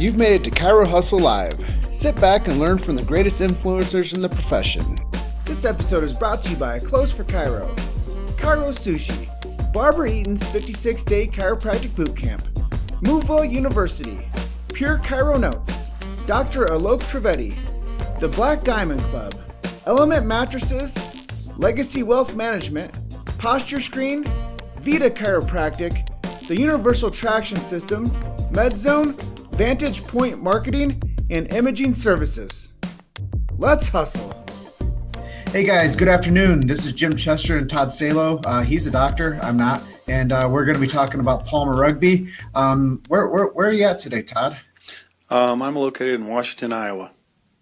You've made it to Chiro Hustle Live. Sit back and learn from the greatest influencers in the profession. This episode is brought to you by Clothes for Chiro, Chiro Sushi, Barbara Eaton's 56-day chiropractic bootcamp, Moveville University, Pure Chiro Notes, Dr. Alok Trivedi, the Black Diamond Club, Element Mattresses, Legacy Wealth Management, Posture Screen, Vita Chiropractic, the Universal Traction System, MedZone, Vantage Point Marketing, and Imaging Services. Let's hustle. Hey guys, good afternoon. This is Jim Chester and Todd Salow. He's a doctor, I'm not, and we're going to be talking about Palmer Rugby. Where are you at today, Todd? I'm located in Washington, Iowa.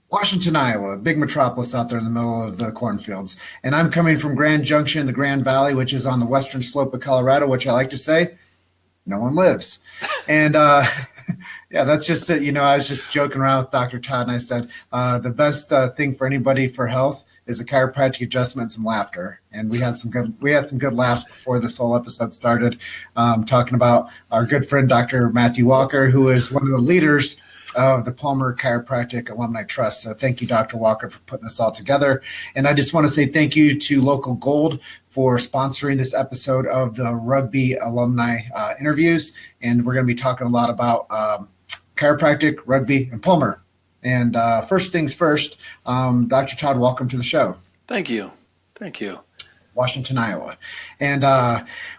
Washington, Iowa, big metropolis out there in the middle of the cornfields. And I'm coming from Grand Junction, the Grand Valley, which is on the western slope of Colorado, which I like to say, no one lives. And yeah, that's just it. You know, I was just joking around with Dr. Todd, and I said the best thing for anybody for health is a chiropractic adjustment and some laughter. And we had some good laughs before this whole episode started, talking about our good friend Dr. Matthew Walker, who is one of the leaders of the Palmer Chiropractic Alumni Trust. So thank you, Dr. Walker, for putting this all together. And I just want to say thank you to Local Gold for sponsoring this episode of the Rugby Alumni interviews. And we're going to be talking a lot about chiropractic, rugby, and Palmer. And first things first, Dr. Todd, welcome to the show. Thank you. Thank you. Washington, Iowa. And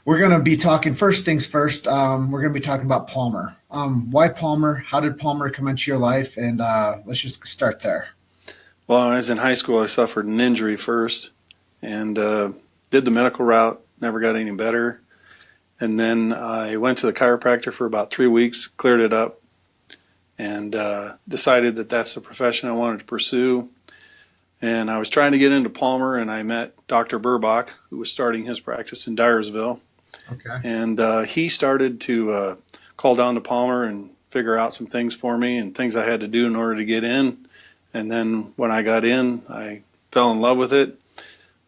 we're going to be talking first things first. We're going to be talking about Palmer. Why Palmer? How did Palmer come into your life? And let's just start there. Well, when I was in high school, I suffered an injury first and did the medical route, never got any better. And then I went to the chiropractor for about 3 weeks, cleared it up, and decided that that's the profession I wanted to pursue. And I was trying to get into Palmer, and I met Dr. Burbach, who was starting his practice in Dyersville. Okay. And he started to call down to Palmer and figure out some things for me and things I had to do in order to get in. And then when I got in, I fell in love with it.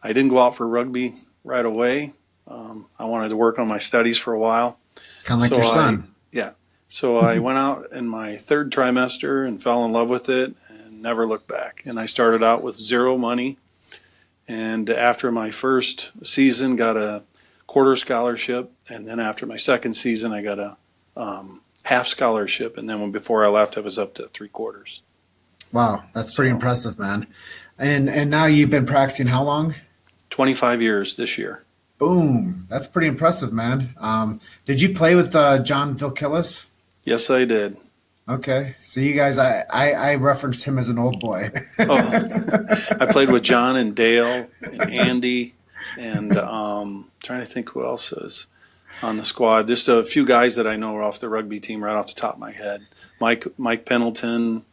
I didn't go out for rugby right away. I wanted to work on my studies for a while. Kind of like your son. So I went out in my third trimester and fell in love with it and never looked back. And I started out with zero money. And after my first season, got a quarter scholarship. And then after my second season, I got a half scholarship. And then before I left, I was up to 3/4. Wow, that's pretty impressive, man. And now you've been practicing how long? 25 years this year. Boom. That's pretty impressive, man. Did you play with John Vilkillis? Yes, I did. Okay. So you guys, I referenced him as an old boy. Oh, I played with John and Dale and Andy and trying to think who else is on the squad. Just a few guys that I know are off the rugby team right off the top of my head. Mike Pendleton,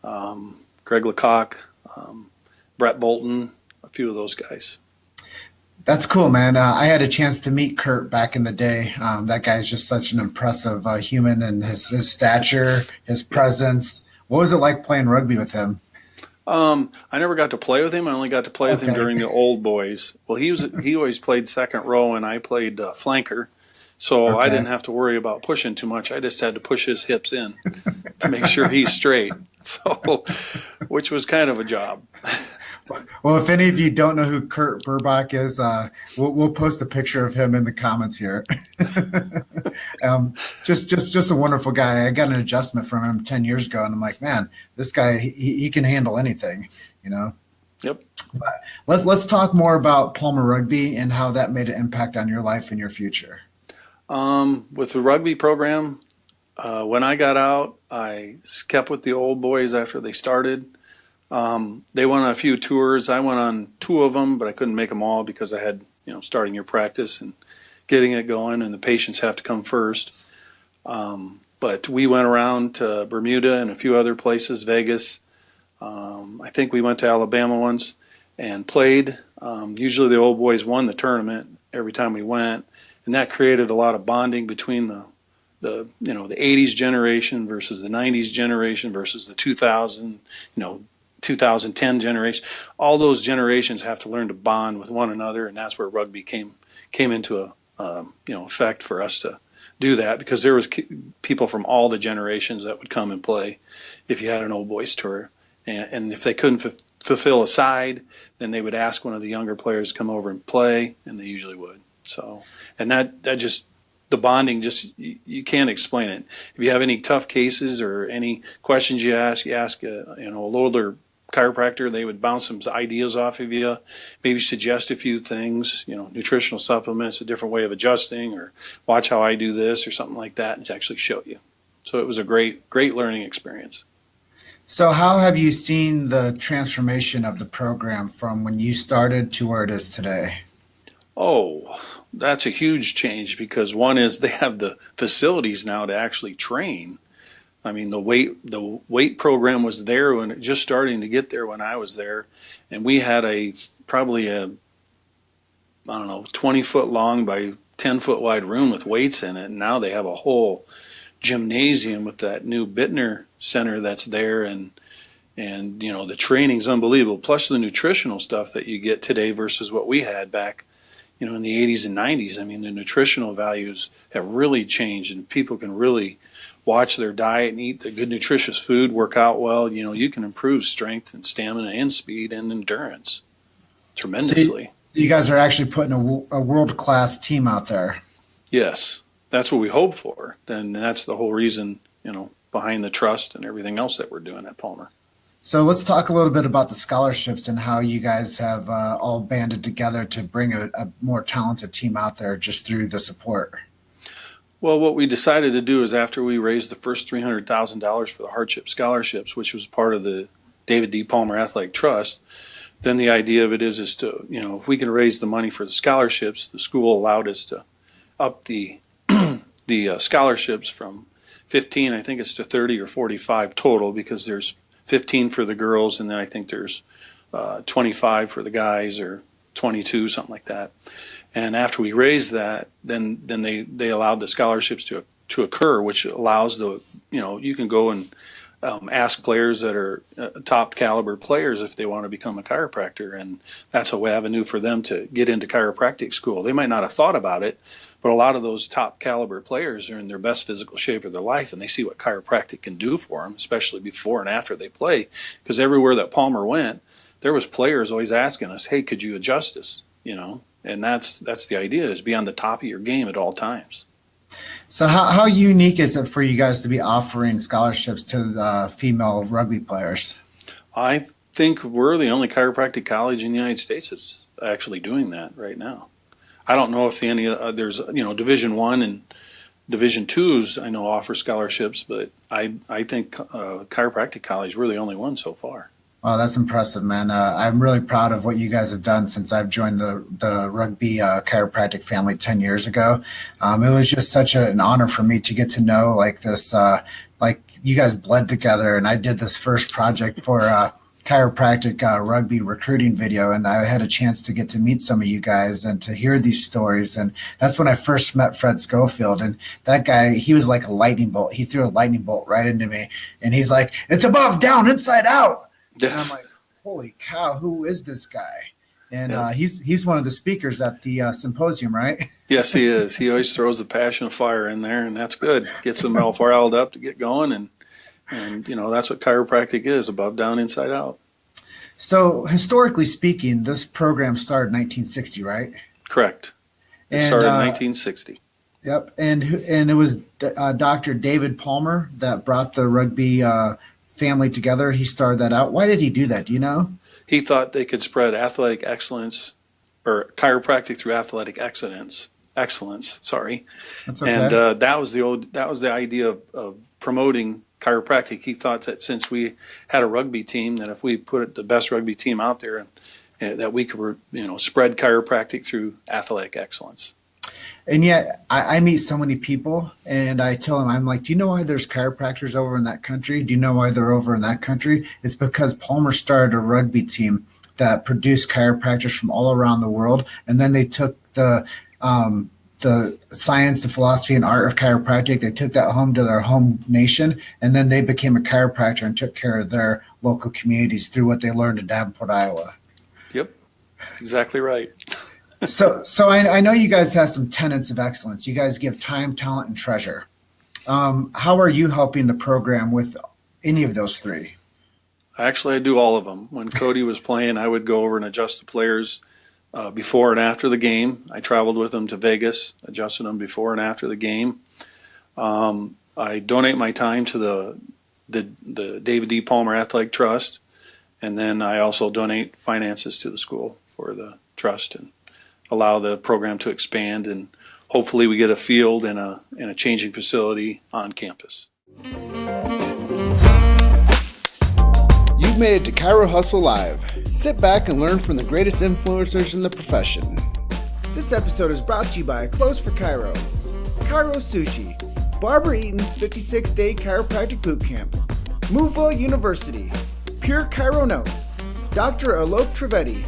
Greg Lecoq, Brett Bolton, a few of those guys. That's cool, man. I had a chance to meet Kurt back in the day. That guy's just such an impressive human, and his stature, his presence. What was it like playing rugby with him? I never got to play with him. I only got to play with him during the old boys. Well, he always played second row, and I played flanker. So I didn't have to worry about pushing too much. I just had to push his hips in to make sure he's straight. So, which was kind of a job. Well, if any of you don't know who Kurt Burbach is, we'll post a picture of him in the comments here. Just a wonderful guy. I got an adjustment from him 10 years ago, and I'm like, man, this guy, he can handle anything, you know? Yep. But let's talk more about Palmer Rugby and how that made an impact on your life and your future. With the rugby program, when I got out, I kept with the old boys after they started. They went on a few tours. I went on 2 of them, but I couldn't make them all because I had, starting your practice and getting it going, and the patients have to come first. But we went around to Bermuda and a few other places, Vegas. I think we went to Alabama once and played. Usually the old boys won the tournament every time we went, and that created a lot of bonding between the 80s generation versus the 90s generation versus the 2010 generation. All those generations have to learn to bond with one another, and that's where rugby came into effect for us to do that because there was people from all the generations that would come and play if you had an old boys tour. And if they couldn't fulfill a side, then they would ask one of the younger players to come over and play, and they usually would. So, and that just, the bonding, just, you can't explain it. If you have any tough cases or any questions you ask a older chiropractor, they would bounce some ideas off of you, maybe suggest a few things, nutritional supplements, a different way of adjusting, or watch how I do this or something like that, and to actually show you. So it was a great learning experience. So how have you seen the transformation of the program from when you started to where it is today? Oh, that's a huge change because one is they have the facilities now to actually train. I mean, the weight program was there when it just starting to get there when I was there, and we had probably a 20-foot long by 10-foot wide room with weights in it, and now they have a whole gymnasium with that new Bittner Center that's there, and the training's unbelievable. Plus the nutritional stuff that you get today versus what we had back, in the 80s and 90s. I mean, the nutritional values have really changed, and people can really watch their diet and eat the good nutritious food, work out well. You can improve strength and stamina and speed and endurance tremendously. So you guys are actually putting a world-class team out there. Yes, that's what we hope for. And that's the whole reason, behind the trust and everything else that we're doing at Palmer. So let's talk a little bit about the scholarships and how you guys have all banded together to bring a more talented team out there just through the support. Well, what we decided to do is after we raised the first $300,000 for the hardship scholarships, which was part of the David D. Palmer Athletic Trust, then the idea of it is to, if we can raise the money for the scholarships, the school allowed us to up the scholarships from 15, I think it's to 30 or 45 total, because there's 15 for the girls, and then I think there's 25 for the guys, or 22, something like that. And after we raised that, then they allowed the scholarships to occur, which allows you can go and ask players that are top caliber players if they want to become a chiropractor, and that's a avenue for them to get into chiropractic school. They might not have thought about it, but a lot of those top caliber players are in their best physical shape of their life, and they see what chiropractic can do for them, especially before and after they play. Because everywhere that Palmer went, there was players always asking us, "Hey, could you adjust this?" And that's the idea, is be on the top of your game at all times. So how unique is it for you guys to be offering scholarships to the female rugby players? I think we're the only chiropractic college in the United States that's actually doing that right now. I don't know if there's Division I and Division IIs I know offer scholarships, but I think chiropractic college, we're the only one so far. Wow, that's impressive, man. I'm really proud of what you guys have done since I've joined the rugby chiropractic family 10 years ago. It was just such an honor for me to get to know this, you guys bled together, and I did this first project for chiropractic rugby recruiting video, and I had a chance to get to meet some of you guys and to hear these stories. And that's when I first met Fred Schofield, and that guy, he was like a lightning bolt. He threw a lightning bolt right into me, and he's like, "It's above, down, inside out." Yes. And I'm like, holy cow, who is this guy? And yeah. He's one of the speakers at the symposium, right? Yes, he is. He always throws the passion of fire in there, and that's good. Gets them all fired up to get going, and that's what chiropractic is, above, down, inside out. So historically speaking, this program started in 1960, right? Correct. It started in 1960. Yep. And it was Dr. David Palmer that brought the rugby family together. He started that out. Why did he do that? Do you know? He thought they could spread athletic excellence, or chiropractic through athletic excellence. Sorry. That's okay. And that was the idea of promoting chiropractic. He thought that since we had a rugby team, that if we put the best rugby team out there, and that we could spread chiropractic through athletic excellence. And yet I meet so many people, and I tell them, I'm like, do you know why there's chiropractors over in that country? Do you know why they're over in that country? It's because Palmer started a rugby team that produced chiropractors from all around the world. And then they took the science, the philosophy, and art of chiropractic. They took that home to their home nation, and then they became a chiropractor and took care of their local communities through what they learned in Davenport, Iowa. Yep, exactly right. So I know you guys have some tenets of excellence. You guys give time, talent, and treasure. How are you helping the program with any of those three? Actually, I do all of them. When Cody was playing, I would go over and adjust the players before and after the game. I traveled with them to Vegas, adjusted them before and after the game. I donate my time to the David D. Palmer Athletic Trust, and then I also donate finances to the school for the trust and allow the program to expand, and hopefully we get a field and a changing facility on campus. You've made it to Chiro Hustle Live. Sit back and learn from the greatest influencers in the profession. This episode is brought to you by Clothes for Chiro, Chiro Sushi, Barbara Eaton's 56-day chiropractic boot camp, Moveville University, Pure Chiro Notes, Dr. Alok Trivedi,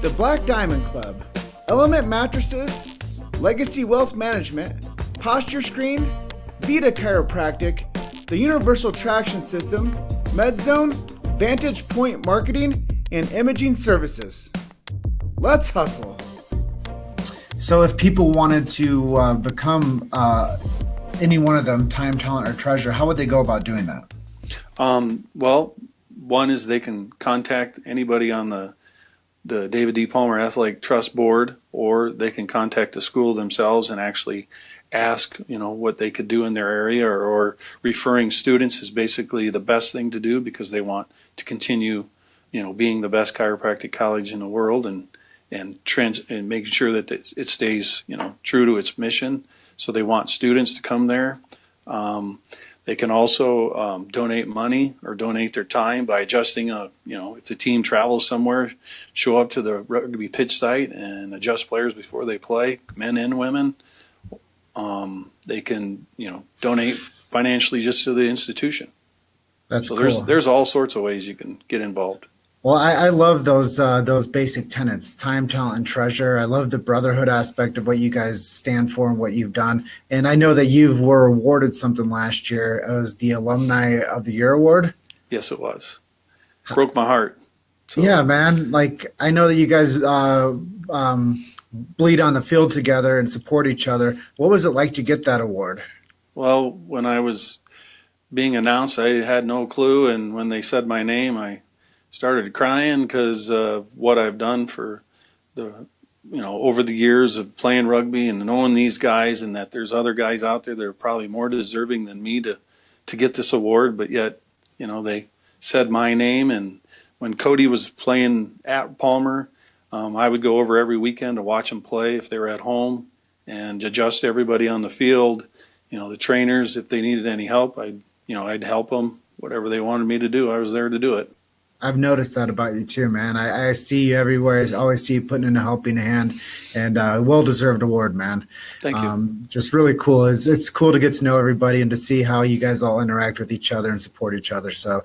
the Black Diamond Club, Element Mattresses, Legacy Wealth Management, Posture Screen, Vita Chiropractic, the Universal Traction System, MedZone, Vantage Point Marketing, and Imaging Services. Let's hustle. So if people wanted to become any one of them, time, talent, or treasure, how would they go about doing that? Well, one is they can contact anybody on the David D. Palmer Athletic Trust Board, or they can contact the school themselves and actually ask, what they could do in their area, or referring students is basically the best thing to do because they want to continue, being the best chiropractic college in the world and making sure that it stays, true to its mission. So they want students to come there. They can also donate money or donate their time by adjusting if the team travels somewhere, show up to the rugby pitch site and adjust players before they play, men and women. They can, donate financially just to the institution. That's so cool. There's all sorts of ways you can get involved. Well, I love those basic tenets, time, talent, and treasure. I love the brotherhood aspect of what you guys stand for and what you've done. And I know that you were awarded something last year. It was the Alumni of the Year Award. Yes, it was. Broke my heart. So. Yeah, man. Like, I know that you guys bleed on the field together and support each other. What was it like to get that award? Well, when I was being announced, I had no clue. And when they said my name, I started crying because of what I've done for over the years of playing rugby and knowing these guys, and that there's other guys out there that are probably more deserving than me to get this award. But yet, they said my name. And when Cody was playing at Palmer, I would go over every weekend to watch them play if they were at home and adjust everybody on the field. The trainers, if they needed any help, I'd help them. Whatever they wanted me to do, I was there to do it. I've noticed that about you too, man. I see you everywhere. I always see you putting in a helping hand, and well-deserved award, man. Thank you. Just really cool. It's cool to get to know everybody and to see how you guys all interact with each other and support each other. So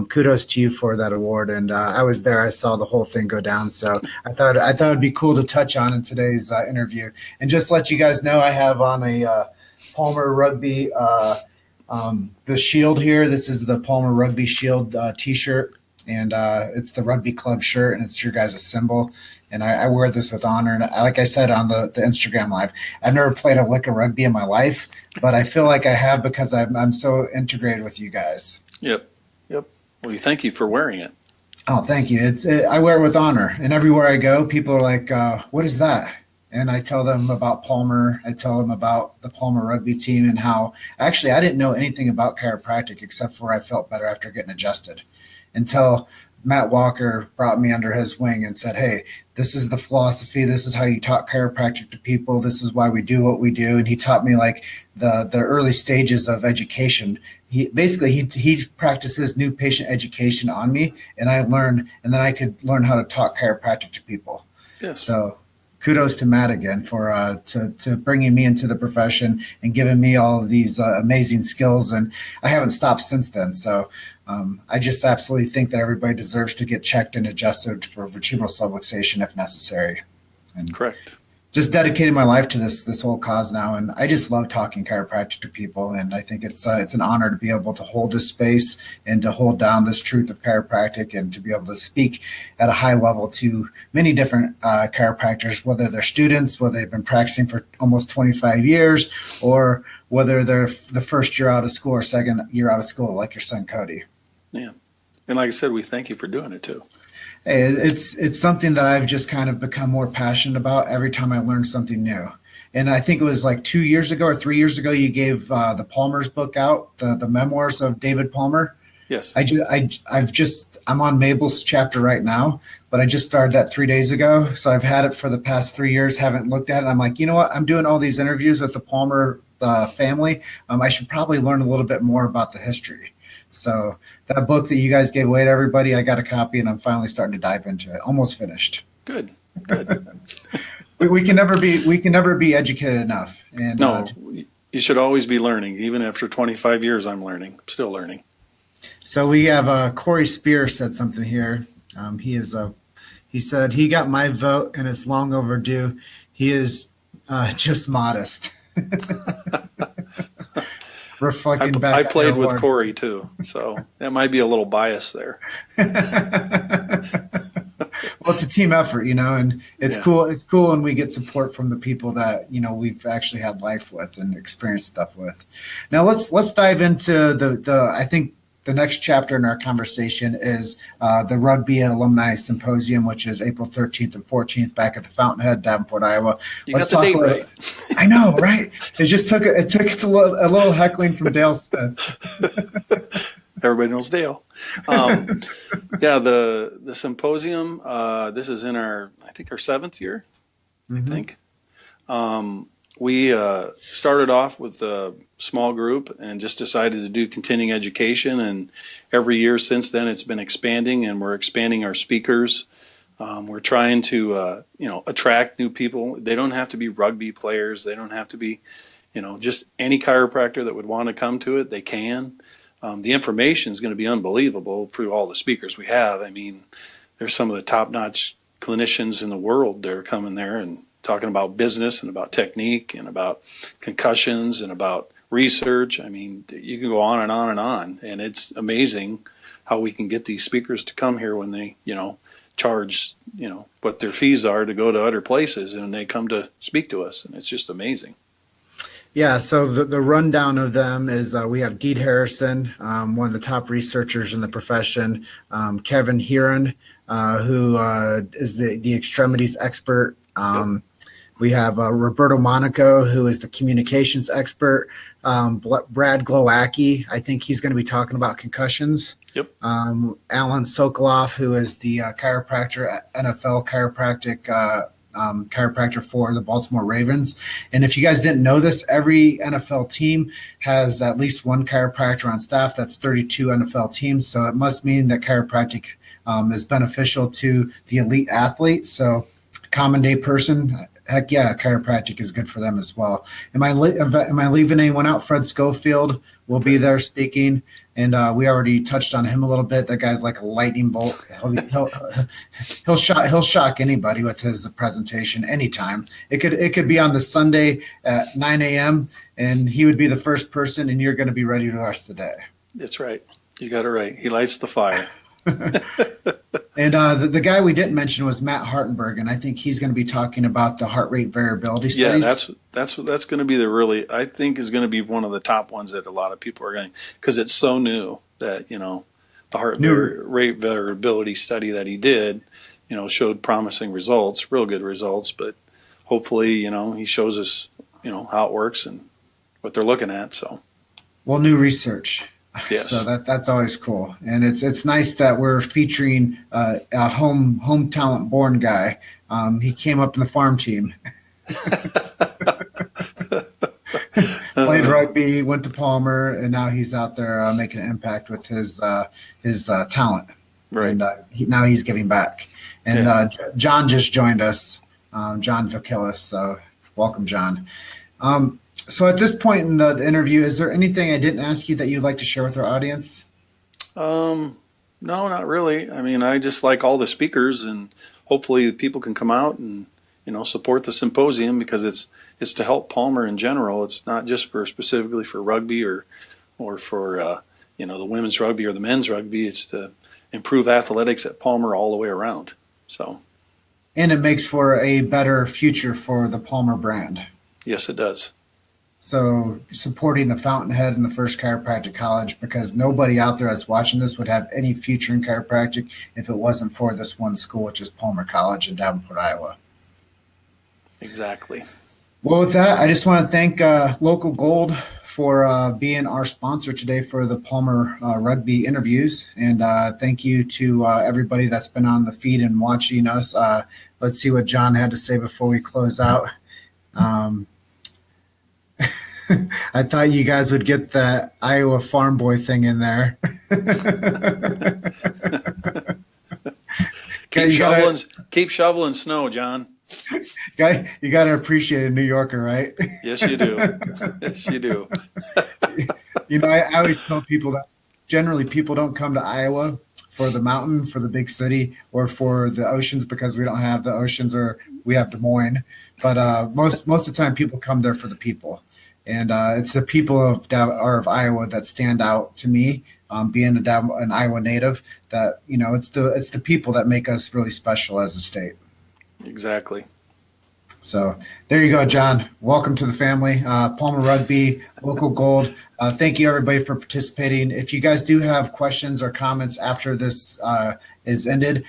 kudos to you for that award. And I was there. I saw the whole thing go down. So I thought it'd be cool to touch on in today's interview. And just let you guys know, I have on a Palmer Rugby the shield here. This is the Palmer Rugby Shield T-shirt. And it's the rugby club shirt, and it's your guys' symbol. And I wear this with honor. And like I said on the Instagram live, I've never played a lick of rugby in my life, but I feel like I have because I'm so integrated with you guys. Yep. Well, thank you for wearing it. Oh, thank you. I wear it with honor. And everywhere I go, people are like, what is that? And I tell them about Palmer. I tell them about the Palmer rugby team and how actually I didn't know anything about chiropractic except for I felt better after getting adjusted. Until Matt Walker brought me under his wing and said, hey, this is the philosophy. This is how you talk chiropractic to people. This is why we do what we do. And he taught me like the early stages of education. He practices new patient education on me, and I learned, and then I could learn how to talk chiropractic to people. Yes. So kudos to Matt again for to bringing me into the profession and giving me all of these amazing skills. And I haven't stopped since then. So I just absolutely think that everybody deserves to get checked and adjusted for vertebral subluxation if necessary. And correct. just dedicated my life to this whole cause now, and I just love talking chiropractic to people, and I think it's an honor to be able to hold this space and to hold down this truth of chiropractic, and to be able to speak at a high level to many different chiropractors, whether they're students, whether they've been practicing for almost 25 years, or whether they're the first year out of school or second year out of school, like your son Cody. Yeah. And like I said, we thank you for doing it too. Hey, it's something that I've just kind of become more passionate about every time I learn something new. And I think it was like 2 years ago or 3 years ago, you gave the Palmer's book out, the memoirs of David Palmer. Yes. I'm on Mabel's chapter right now, but I just started that 3 days ago. So I've had it for the past 3 years, haven't looked at it. I'm like, you know what? I'm doing all these interviews with the Palmer family. I should probably learn a little bit more about the history. So that book that you guys gave away to everybody, I got a copy, and I'm finally starting to dive into it. Almost finished. Good. we can never be educated enough. And no, you should always be learning. Even after 25 years, I'm learning. Still learning. So we have Corey Spear said something here. He said he got my vote, and it's long overdue. He is just modest. Reflecting back, I played with Corey too, so that might be a little bias there. Well, it's a team effort, and it's cool. It's cool when we get support from the people that we've actually had life with and experienced stuff with. Now let's dive into the I think the next chapter in our conversation is the Rugby Alumni Symposium, which is April 13th and 14th back at the Fountainhead, Davenport, Iowa. Let's got the date right. I know, right? It took a little heckling from Dale Smith. Everybody knows Dale. The symposium. This is in our 7th year. I think. We started off with a small group and just decided to do continuing education. And every year since then, it's been expanding, and we're expanding our speakers. We're trying to, attract new people. They don't have to be rugby players. They don't have to be, just any chiropractor that would want to come to it. They can. The information is going to be unbelievable through all the speakers we have. I mean, there's some of the top-notch clinicians in the world that are coming there and talking about business and about technique and about concussions and about research. I mean, you can go on and on and on. And it's amazing how we can get these speakers to come here when they, charge, what their fees are to go to other places, and they come to speak to us. And it's just amazing. Yeah, so the rundown of them is we have Deed Harrison, one of the top researchers in the profession, Kevin Heron, who is the extremities expert. We have Roberto Monaco, who is the communications expert. Brad Glowacki, I think he's going to be talking about concussions. Yep. Alan Sokoloff, who is the chiropractor, NFL chiropractor for the Baltimore Ravens. And if you guys didn't know this, every NFL team has at least one chiropractor on staff. That's 32 NFL teams. So it must mean that chiropractic is beneficial to the elite athlete. So common day person, heck yeah, chiropractic is good for them as well. Am I leaving anyone out? Fred Schofield will be there speaking, and we already touched on him a little bit. That guy's like a lightning bolt. He'll shock anybody with his presentation anytime. It could be on the Sunday at 9 a.m. and he would be the first person, and you're going to be ready to rest the day. That's right. You got it right. He lights the fire. And the guy we didn't mention was Matt Hartenberg, and I think he's going to be talking about the heart rate variability studies. Yeah, that's going to be I think is going to be one of the top ones that a lot of people are going, because it's so new that the heart rate variability study that he did, showed promising results, real good results. But hopefully, he shows us, how it works and what they're looking at. So, well, new research. Yes. So that's always cool, and it's nice that we're featuring a home talent born guy. He came up in the farm team, played rugby, went to Palmer, and now he's out there making an impact with his talent. Right. And now he's giving back. And John just joined us, John Vakilis. So welcome, John. So at this point in the interview, is there anything I didn't ask you that you'd like to share with our audience? No, not really. I mean, I just like all the speakers, and hopefully people can come out and, support the symposium because it's to help Palmer in general. It's not just specifically for rugby or for the women's rugby or the men's rugby. It's to improve athletics at Palmer all the way around. So, and it makes for a better future for the Palmer brand. Yes, it does. So supporting the Fountainhead and the First Chiropractic College, because nobody out there that's watching this would have any future in chiropractic if it wasn't for this one school, which is Palmer College in Davenport, Iowa. Exactly. Well, with that, I just want to thank Local Gold for being our sponsor today for the Palmer rugby interviews. And thank you to everybody that's been on the feed and watching us. Let's see what John had to say before we close out. I thought you guys would get the Iowa farm boy thing in there. Keep shoveling snow, John. You got to appreciate a New Yorker, right? Yes, you do. Yes, you do. I always tell people that generally people don't come to Iowa for the mountain, for the big city, or for the oceans, because we don't have the oceans, or we have Des Moines. But most of the time people come there for the people. And it's the people of Iowa that stand out to me, being an Iowa native, that, it's the people that make us really special as a state. Exactly. So there you go, John. Welcome to the family. Palmer Rugby, Local Gold. Thank you, everybody, for participating. If you guys do have questions or comments after this is ended,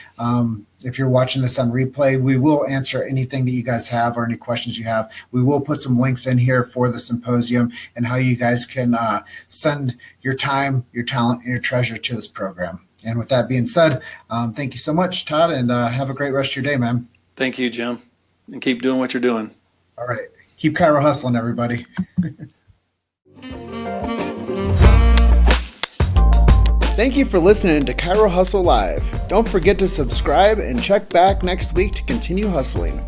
if you're watching this on replay, we will answer anything that you guys have or any questions you have. We will put some links in here for the symposium and how you guys can send your time, your talent, and your treasure to this program. And with that being said, thank you so much, Todd, and have a great rest of your day, man. Thank you, Jim. And keep doing what you're doing. All right. Keep Chiro hustling, everybody. Thank you for listening to Chiro Hustle Live. Don't forget to subscribe and check back next week to continue hustling.